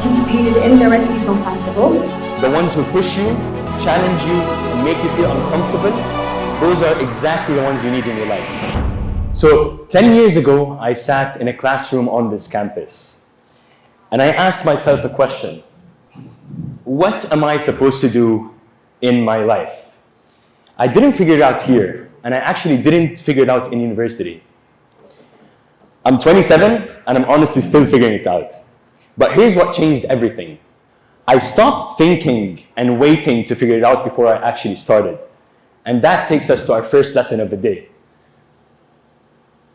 participated in the Red Sea Film Festival. The ones who push you, challenge you, and make you feel uncomfortable, those are exactly the ones you need in your life. So 10 years ago, I sat in a classroom on this campus, and I asked myself a question. What am I supposed to do in my life? I didn't figure it out here, and I actually didn't figure it out in university. I'm 27, and I'm honestly still figuring it out. But here's what changed everything. I stopped thinking and waiting to figure it out before I actually started. And that takes us to our first lesson of the day.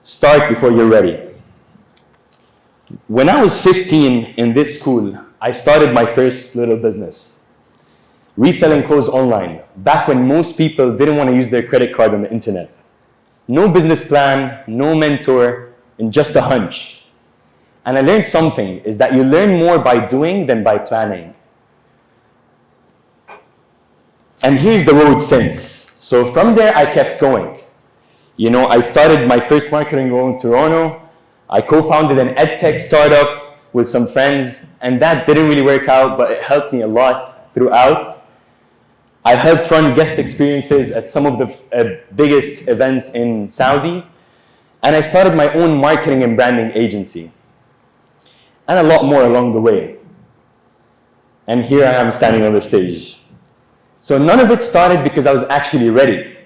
Start before you're ready. When I was 15 in this school, I started my first little business. Reselling clothes online, back when most people didn't want to use their credit card on the internet. No business plan, no mentor, and just a hunch. And I learned something, is that you learn more by doing than by planning. And here's the road since. So from there, I kept going. You know, I started my first marketing role in Toronto. I co-founded an edtech startup with some friends, and that didn't really work out, but it helped me a lot throughout. I helped run guest experiences at some of the biggest events in Saudi, and I started my own marketing and branding agency, and a lot more along the way. And here I am standing on the stage. So none of it started because I was actually ready.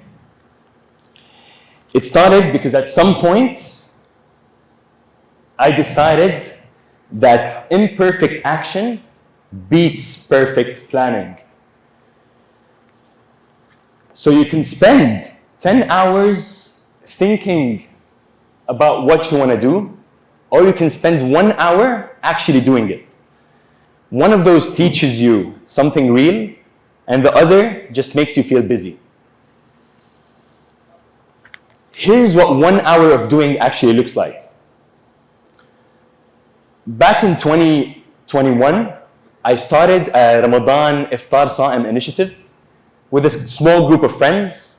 It started because at some point, I decided that imperfect action beats perfect planning. So you can spend 10 hours thinking about what you want to do, or you can spend 1 hour actually doing it. One of those teaches you something real, and the other just makes you feel busy. Here's what 1 hour of doing actually looks like. Back in 2021, I started a Ramadan Iftar Sa'im initiative with a small group of friends.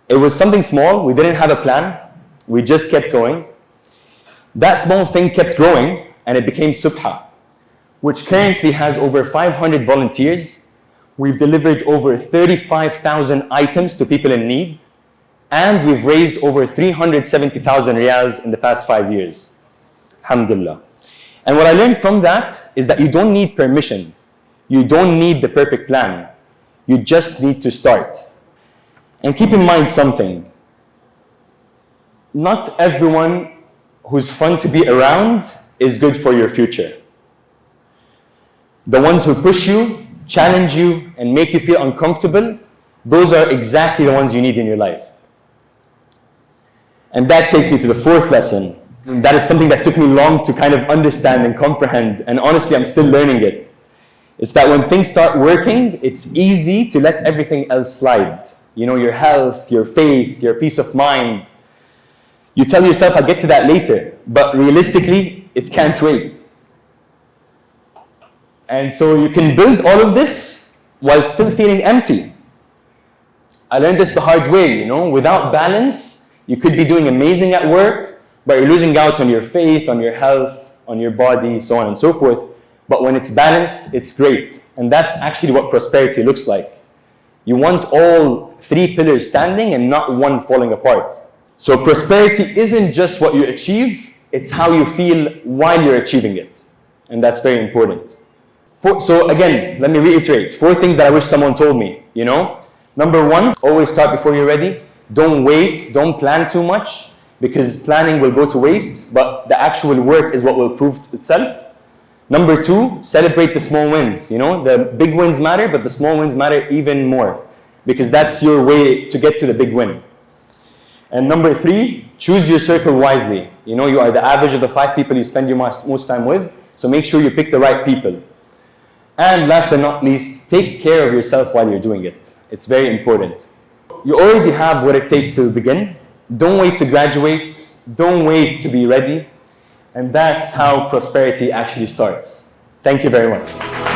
It was something small. We didn't have a plan. We just kept going. That small thing kept growing, and it became Subha, which currently has over 500 volunteers. We've delivered over 35,000 items to people in need, and we've raised over 370,000 riyals in the past 5 years. Alhamdulillah. And what I learned from that is that you don't need permission. You don't need the perfect plan. You just need to start. And keep in mind something. Not everyone who's fun to be around is good for your future. The ones who push you, challenge you, and make you feel uncomfortable, those are exactly the ones you need in your life. And that takes me to the fourth lesson. That is something that took me long to kind of understand and comprehend, and honestly, I'm still learning it. It's that when things start working, it's easy to let everything else slide. You know, your health, your faith, your peace of mind. You tell yourself, I'll get to that later, but realistically, it can't wait. And so you can build all of this while still feeling empty. I learned this the hard way, you know, without balance, you could be doing amazing at work, but you're losing out on your faith, on your health, on your body, so on and so forth. But when it's balanced, it's great. And that's actually what prosperity looks like. You want all three pillars standing and not one falling apart. So prosperity isn't just what you achieve, it's how you feel while you're achieving it. And that's very important. So again, let me reiterate, 4 things that I wish someone told me, you know. Number 1, always start before you're ready. Don't wait, don't plan too much, because planning will go to waste, but the actual work is what will prove itself. Number 2, celebrate the small wins. You know, the big wins matter, but the small wins matter even more, because that's your way to get to the big win. And number 3, choose your circle wisely. You know, you are the average of the 5 people you spend your most time with, so make sure you pick the right people. And last but not least, take care of yourself while you're doing it. It's very important. You already have what it takes to begin. Don't wait to graduate. Don't wait to be ready. And that's how prosperity actually starts. Thank you very much.